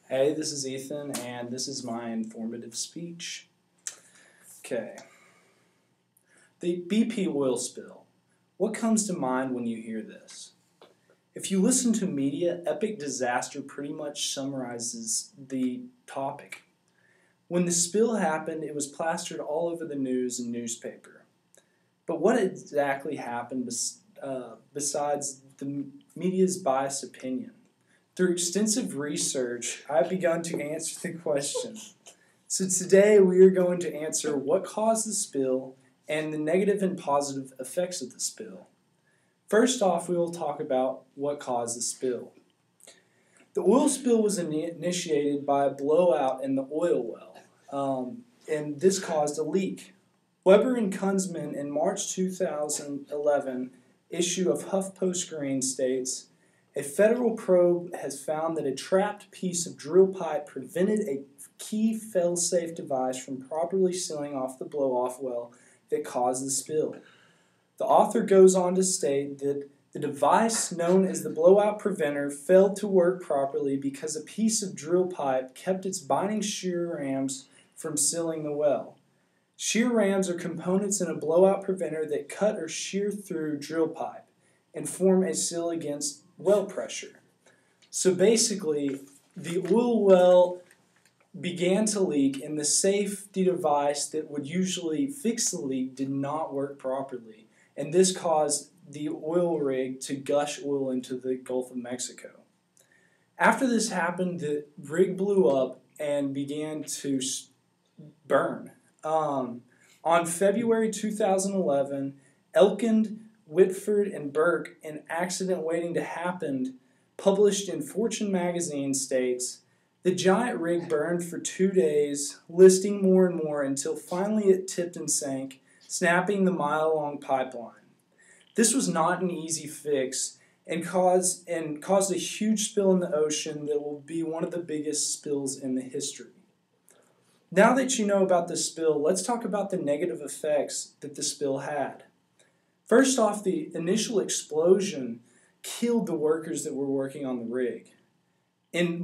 Hey, this is Ethan, and this is my informative speech. Okay. The BP oil spill. What comes to mind when you hear this? If you listen to media, epic disaster pretty much summarizes the topic. When the spill happened, it was plastered all over the news and newspaper. But what exactly happened besides the media's biased opinion? Through extensive research, I've begun to answer the question. So today we are going to answer what caused the spill and the negative and positive effects of the spill. First off, we will talk about what caused the spill. The oil spill was initiated by a blowout in the oil well, and this caused a leak. Weber and Kunzman in March 2011 issue of HuffPost Green states, a federal probe has found that a trapped piece of drill pipe prevented a key fail-safe device from properly sealing off the blow-off well that caused the spill. The author goes on to state that the device known as the blowout preventer failed to work properly because a piece of drill pipe kept its binding shear rams from sealing the well. Shear rams are components in a blowout preventer that cut or shear through drill pipe and form a seal against well pressure. So basically, the oil well began to leak and the safety device that would usually fix the leak did not work properly. And this caused the oil rig to gush oil into the Gulf of Mexico. After this happened, the rig blew up and began to burn. On February 2011, Elkind, Whitford, and Burke, An Accident Waiting to Happen, published in Fortune magazine, states, the giant rig burned for 2 days, listing more and more until finally it tipped and sank, snapping the mile-long pipeline. This was not an easy fix and caused a huge spill in the ocean that will be one of the biggest spills in the history. Now that you know about the spill, let's talk about the negative effects that the spill had. First off, the initial explosion killed the workers that were working on the rig. In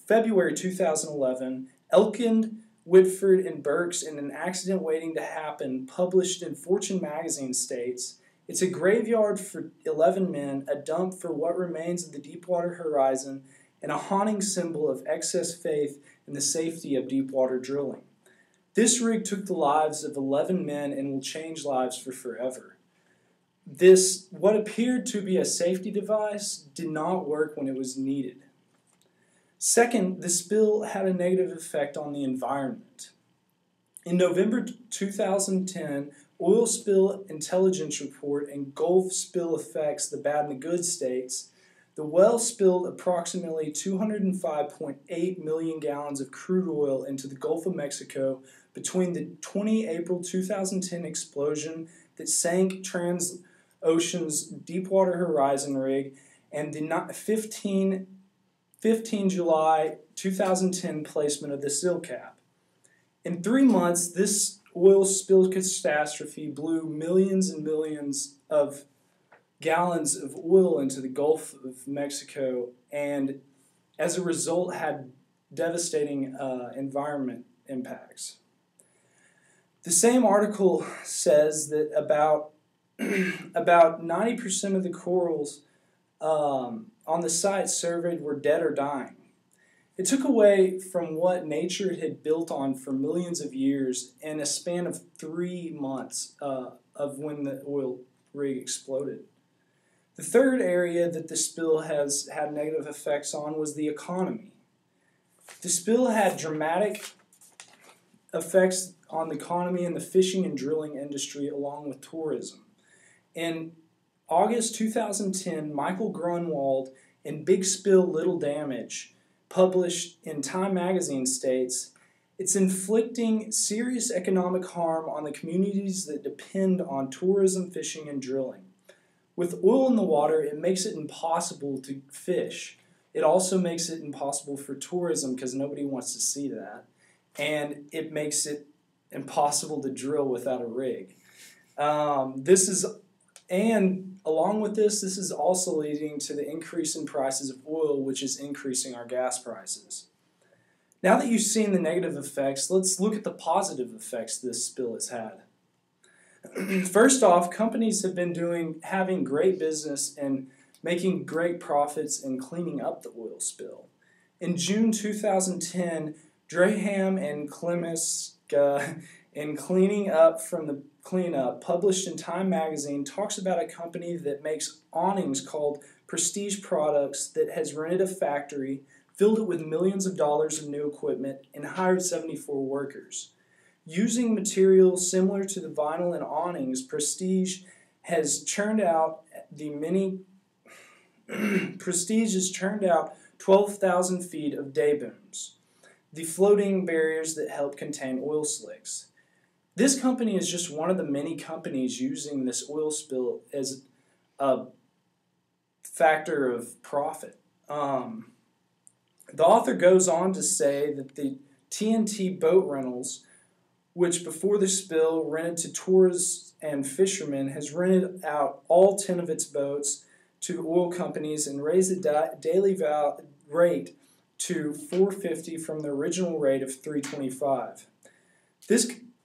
February 2011, Elkind, Whitford, and Burke's In An Accident Waiting to Happen, published in Fortune magazine, states, it's a graveyard for 11 men, a dump for what remains of the Deepwater Horizon, and a haunting symbol of excess faith in the safety of deepwater drilling. This rig took the lives of 11 men and will change lives for forever. What appeared to be a safety device, did not work when it was needed. Second, the spill had a negative effect on the environment. In November 2010, Oil Spill Intelligence Report and Gulf Spill Effects, the Bad and the Good states, the well spilled approximately 205.8 million gallons of crude oil into the Gulf of Mexico between the 20 April 2010 explosion that sank Transocean's Deepwater Horizon rig and the 15 July 2010 placement of the seal cap. In 3 months, this oil spill catastrophe blew millions and millions of gallons of oil into the Gulf of Mexico and as a result had devastating environment impacts. The same article says that about 90% of the corals on the site surveyed were dead or dying. It took away from what nature had built on for millions of years in a span of 3 months of when the oil rig exploded. The third area that the spill has had negative effects on was the economy. The spill had dramatic effects on the economy and the fishing and drilling industry along with tourism. In August 2010, Michael Grunwald in Big Spill, Little Damage, published in Time magazine, states, it's inflicting serious economic harm on the communities that depend on tourism, fishing, and drilling. With oil in the water, it makes it impossible to fish. It also makes it impossible for tourism because nobody wants to see that. And it makes it impossible to drill without a rig. This is And along with this is also leading to the increase in prices of oil, which is increasing our gas prices. Now that you've seen the negative effects, let's look at the positive effects this spill has had. First off, companies have been having great business and making great profits in cleaning up the oil spill. In June 2010, Draham and Klemiska, in Cleaning Up from the Cleanup, published in Time magazine, talks about a company that makes awnings called Prestige Products that has rented a factory, filled it with millions of dollars of new equipment, and hired 74 workers. Using materials similar to the vinyl and awnings, Prestige has churned out 12,000 feet of day booms, the floating barriers that help contain oil slicks. This company is just one of the many companies using this oil spill as a factor of profit. The author goes on to say that the TNT boat rentals, which before the spill rented to tourists and fishermen, has rented out all 10 of its boats to oil companies and raised the daily rate to $450 from the original rate of $325.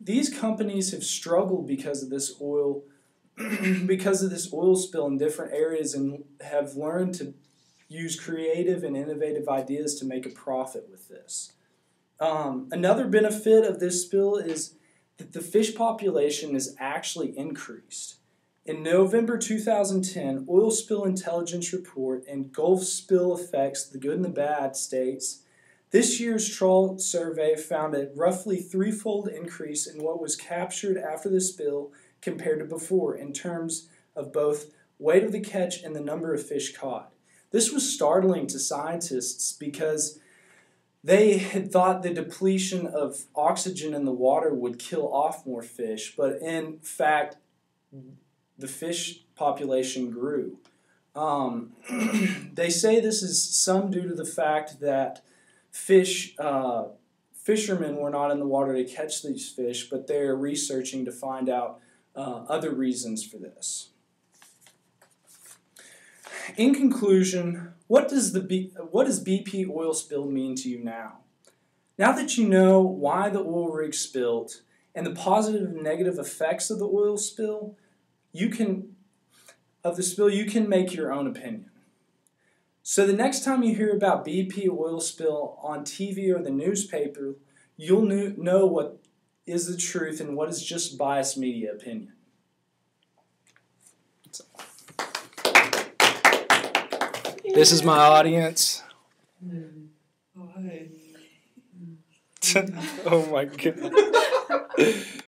These companies have struggled because of this oil spill in different areas, and have learned to use creative and innovative ideas to make a profit with this. Another benefit of this spill is that the fish population is actually increased. In November 2010, Oil Spill Intelligence Report and Gulf Spill Effects, the Good and the Bad, states, this year's trawl survey found a roughly threefold increase in what was captured after the spill compared to before in terms of both weight of the catch and the number of fish caught. This was startling to scientists because they had thought the depletion of oxygen in the water would kill off more fish, but in fact, the fish population grew. They say this is some due to the fact that fishermen were not in the water to catch these fish, but they're researching to find out other reasons for this. In conclusion, what does BP oil spill mean to you now? Now that you know why the oil rig spilled and the positive and negative effects of the oil spill, you can make your own opinion. So the next time you hear about BP oil spill on TV or the newspaper, you'll know what is the truth and what is just biased media opinion. This is my audience. Oh, hey. Oh my God.